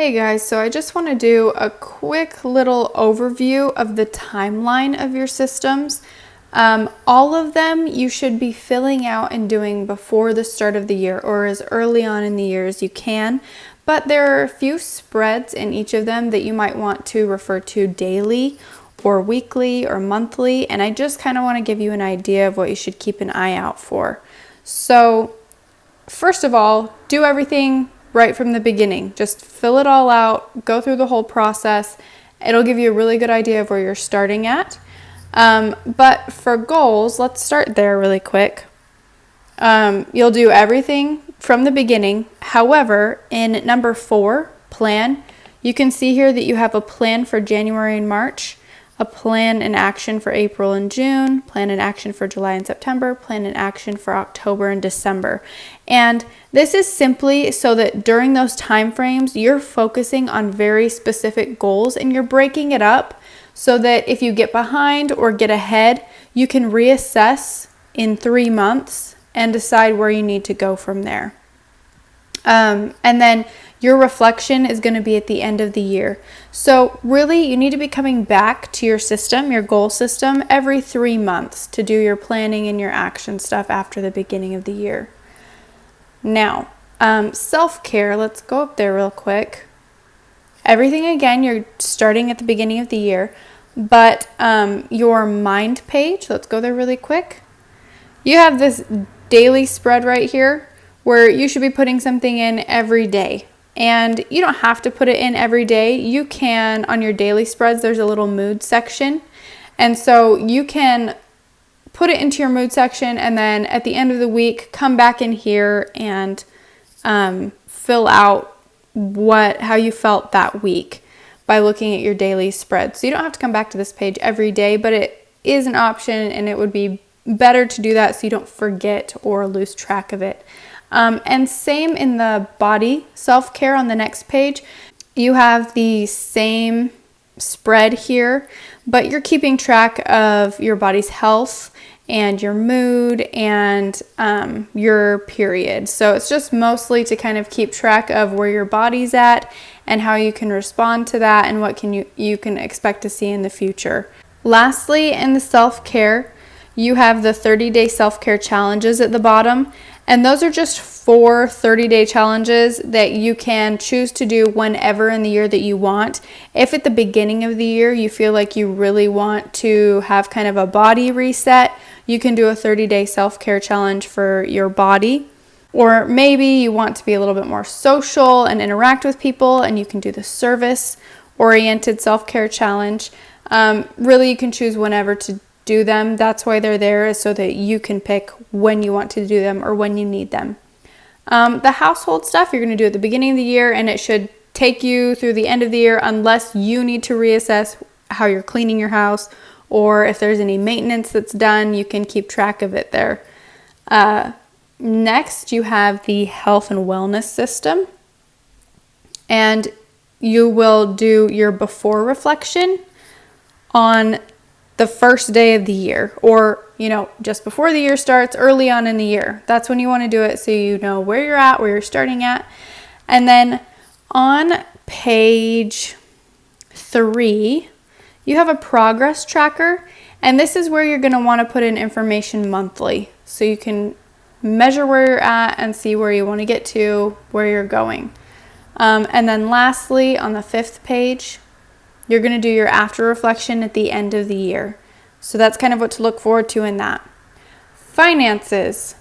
Hey guys, so I just want to do a quick little overview of the timeline of your systems. All of them you should be filling out and doing before the start of the year or as early on in the year as you can. But there are a few spreads in each of them that you might want to refer to daily or weekly or monthly. And I just kind of want to give you an idea of what you should keep an eye out for. So first of all, do everything right from the beginning. Just fill it all out, go through the whole process. It'll give you a really good idea of where you're starting at. But for goals, let's start there really quick. You'll do everything from the beginning. However, in number 4, plan, you can see here that you have a plan for January and March, a plan and action for April and June, plan and action for July and September, plan and action for October and December. And this is simply so that during those time frames, you're focusing on very specific goals and you're breaking it up so that if you get behind or get ahead, you can reassess in 3 months and decide where you need to go from there. And then your reflection is going to be at the end of the year. So really, you need to be coming back to your system, your goal system, every 3 months to do your planning and your action stuff after the beginning of the year. Now, self-care, let's go up there real quick. Everything, again, you're starting at the beginning of the year, but your mind page, let's go there really quick. You have this daily spread right here where you should be putting something in every day. And you don't have to put it in every day. You can, on your daily spreads, there's a little mood section. And so you can put it into your mood section and then at the end of the week, come back in here and fill out how you felt that week by looking at your daily spread. So you don't have to come back to this page every day, but it is an option and it would be better to do that so you don't forget or lose track of it. And same in the body self-care on the next page. You have the same spread here, but you're keeping track of your body's health and your mood and your period. So it's just mostly to kind of keep track of where your body's at and how you can respond to that and what you can expect to see in the future. Lastly, in the self-care, you have the 30-day self-care challenges at the bottom. And those are just 4 30-day challenges that you can choose to do whenever in the year that you want. If at the beginning of the year you feel like you really want to have kind of a body reset, you can do a 30-day self-care challenge for your body. Or maybe you want to be a little bit more social and interact with people, and you can do the service-oriented self-care challenge. Really, you can choose whenever to do them. That's why they're there, is so that you can pick when you want to do them or when you need them. The household stuff you're going to do at the beginning of the year, and it should take you through the end of the year unless you need to reassess how you're cleaning your house or if there's any maintenance that's done, you can keep track of it there. Next, you have the health and wellness system, and you will do your before reflection on the first day of the year, or just before the year starts, early on in the year. That's when you want to do it so you know where you're at, where you're starting at. And then on page 3, you have a progress tracker, and this is where you're going to want to put in information monthly so you can measure where you're at and see where you want to get to, where you're going. And then lastly, on the 5th page, you're going to do your after reflection at the end of the year. So that's kind of what to look forward to in that. Finances.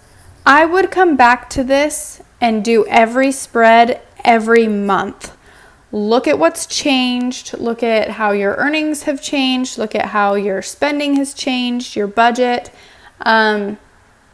I would come back to this and do every spread every month. Look at what's changed. Look at how your earnings have changed. Look at how your spending has changed, your budget.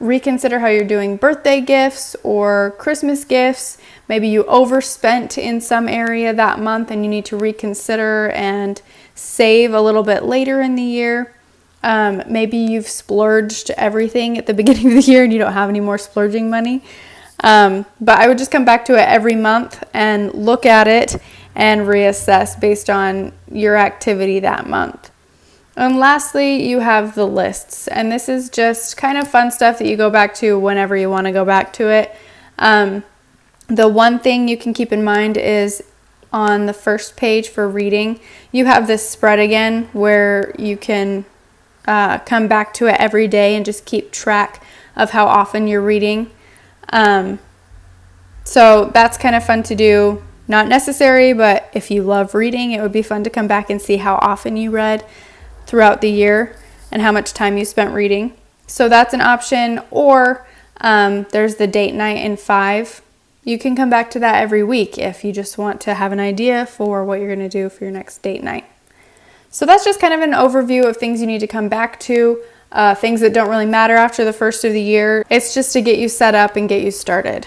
Reconsider how you're doing birthday gifts or Christmas gifts. Maybe you overspent in some area that month and you need to reconsider and save a little bit later in the year. Maybe you've splurged everything at the beginning of the year and you don't have any more splurging money. But I would just come back to it every month and look at it and reassess based on your activity that month. And lastly, you have the lists, and this is just kind of fun stuff that you go back to whenever you want to go back to it. The one thing you can keep in mind is on the first page for reading, you have this spread again where you can come back to it every day and just keep track of how often you're reading. So that's kind of fun to do. Not necessary, but if you love reading, it would be fun to come back and see how often you read throughout the year and how much time you spent reading. So that's an option. Or there's the date night in 5. You can come back to that every week if you just want to have an idea for what you're going to do for your next date night. So that's just kind of an overview of things you need to come back to, things that don't really matter after the first of the year. It's just to get you set up and get you started.